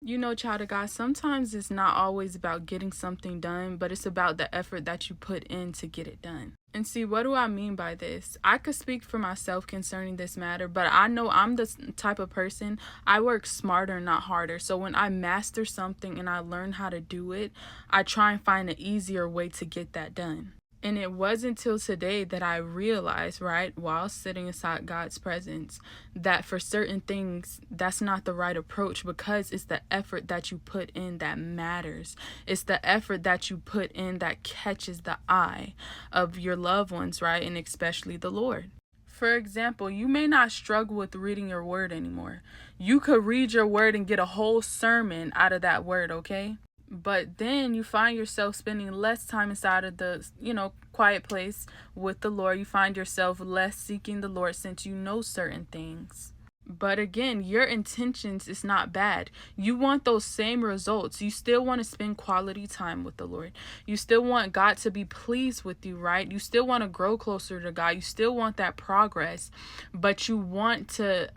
You know, child of God, sometimes it's not always about getting something done, but it's about the effort that you put in to get it done. And see, what do I mean by this? I could speak for myself concerning this matter, but I know I'm the type of person, I work smarter, not harder. So when I master something and I learn how to do it, I try and find an easier way to get that done. And it wasn't until today that I realized, right, while sitting inside God's presence, that for certain things, that's not the right approach, because it's the effort that you put in that matters. It's the effort that you put in that catches the eye of your loved ones, right, and especially the Lord. For example, you may not struggle with reading your word anymore. You could read your word and get a whole sermon out of that word, okay? But then you find yourself spending less time inside of the, quiet place with the Lord. You find yourself less seeking the Lord since you know certain things. But again, your intentions is not bad. You want those same results. You still want to spend quality time with the Lord. You still want God to be pleased with you, right? You still want to grow closer to God. You still want that progress, but you want to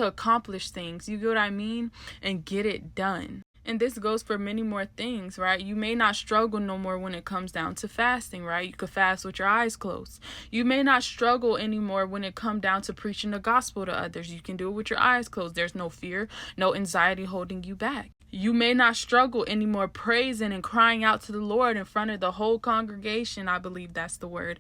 accomplish things. You get what I mean? And get it done. And this goes for many more things, right? You may not struggle no more when it comes down to fasting, right? You could fast with your eyes closed. You may not struggle anymore when it comes down to preaching the gospel to others. You can do it with your eyes closed. There's no fear, no anxiety holding you back. You may not struggle anymore praising and crying out to the Lord in front of the whole congregation. I believe that's the word.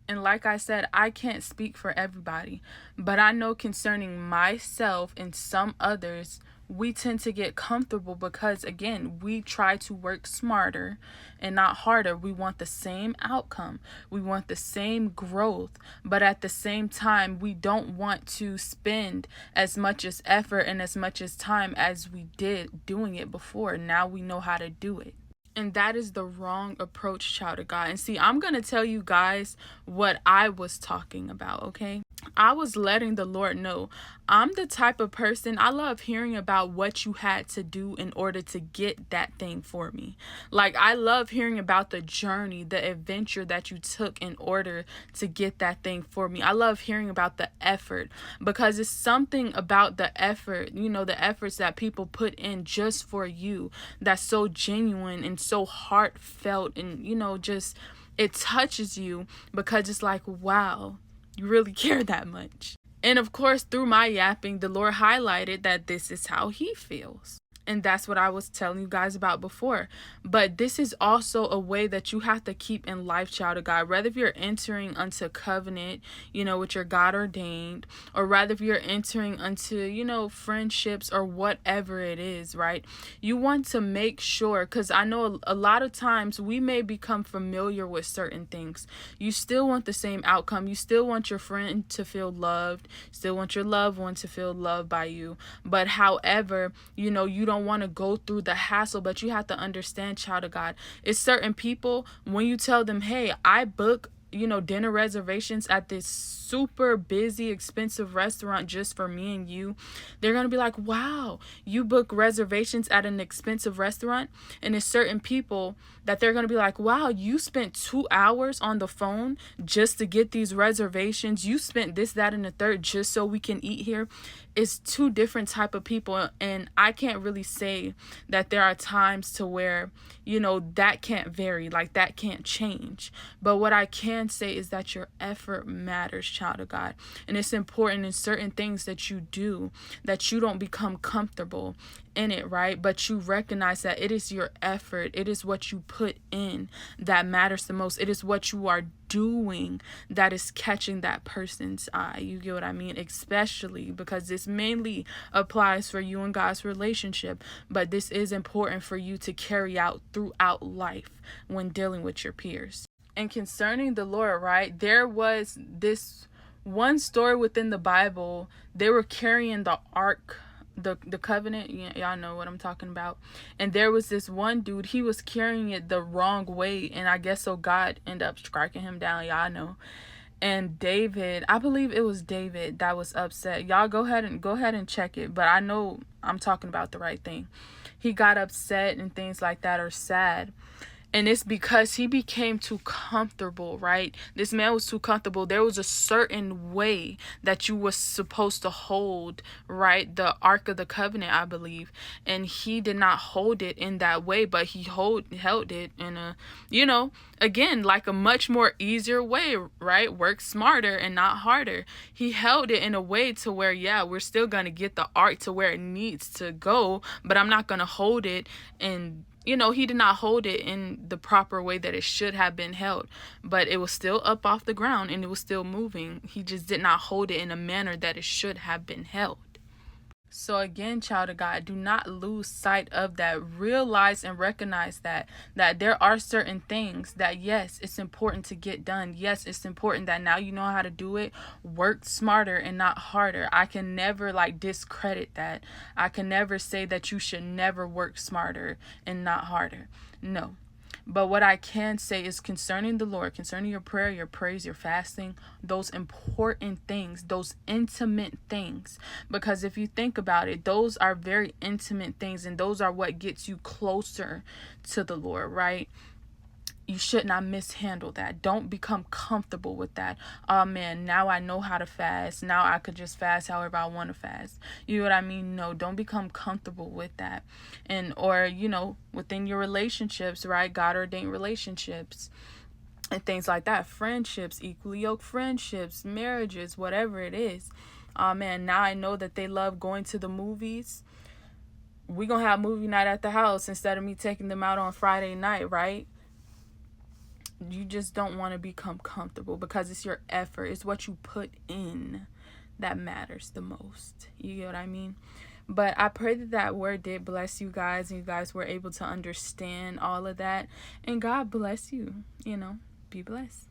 And like I said, I can't speak for everybody, but I know concerning myself and some others, we tend to get comfortable because, again, we try to work smarter and not harder. We want the same outcome. We want the same growth, but at the same time, we don't want to spend as much as effort and as much as time as we did doing it before. Now we know how to do it. And that is the wrong approach, child of God. And see, I'm going to tell you guys what I was talking about, okay? I was letting the Lord know I'm the type of person, I love hearing about what you had to do in order to get that thing for me. Like, I love hearing about the journey, the adventure that you took in order to get that thing for me. I love hearing about the effort, because it's something about the effort, the efforts that people put in just for you, that's so genuine and so heartfelt, and, just it touches you, because it's like, wow, you really care that much. And of course, through my yapping, the Lord highlighted that this is how he feels. And that's what I was telling you guys about before. But this is also a way that you have to keep in life, child of God. Whether if you're entering unto covenant, with your God ordained, or rather if you're entering unto, friendships or whatever it is, right? You want to make sure, because I know a lot of times we may become familiar with certain things. You still want the same outcome. You still want your friend to feel loved. Still want your loved one to feel loved by you. But however, you don't want to go through the hassle. But you have to understand, child of God, it's certain people, when you tell them, hey, I book dinner reservations at this super busy, expensive restaurant just for me and you, they're going to be like, wow, you book reservations at an expensive restaurant? And it's certain people that they're going to be like, wow, you spent 2 hours on the phone just to get these reservations. You spent this, that, and the third just so we can eat here. It's two different type of people. And I can't really say that there are times to where, that can't vary, like that can't change. But what I can say is that your effort matters, child of God. And it's important in certain things that you do, that you don't become comfortable in it, right? But you recognize that it is your effort. It is what you put in that matters the most. It is what you are doing that is catching that person's eye. You get what I mean? Especially because this mainly applies for you and God's relationship, but this is important for you to carry out throughout life when dealing with your peers. And concerning the Lord, right, there was this one story within the Bible. They were carrying the ark, the covenant. Y'all know what I'm talking about. And there was this one dude, he was carrying it the wrong way, and I guess so God ended up striking him down. Y'all know. And David, I believe it was David that was upset. Y'all go ahead and check it, but I know I'm talking about the right thing. He got upset and things like that, or sad. And it's because he became too comfortable, right? This man was too comfortable. There was a certain way that you were supposed to hold, right? The Ark of the Covenant, I believe. And he did not hold it in that way, but he held it in a, again, like a much more easier way, right? Work smarter and not harder. He held it in a way to where, yeah, we're still going to get the Ark to where it needs to go, but I'm not going to hold it in, he did not hold it in the proper way that it should have been held, but it was still up off the ground and it was still moving. He just did not hold it in a manner that it should have been held. So again, child of God, do not lose sight of that. Realize and recognize that there are certain things that, yes, it's important to get done. Yes, it's important that now you know how to do it. Work smarter and not harder. I can never discredit that. I can never say that you should never work smarter and not harder. No. But what I can say is concerning the Lord, concerning your prayer, your praise, your fasting, those important things, those intimate things. Because if you think about it, those are very intimate things, and those are what gets you closer to the Lord, right? You should not mishandle that. Don't become comfortable with that. Oh man, now I know how to fast. Now I could just fast however I want to fast. You know what I mean? No, don't become comfortable with that. Or within your relationships, right? God ordained relationships and things like that. Friendships, equally yoked friendships, marriages, whatever it is. Oh man, now I know that they love going to the movies. We're going to have movie night at the house instead of me taking them out on Friday night, right? You just don't want to become comfortable, because it's your effort. It's what you put in that matters the most. You get what I mean? But I pray that word did bless you guys, and you guys were able to understand all of that. And God bless you. Be blessed.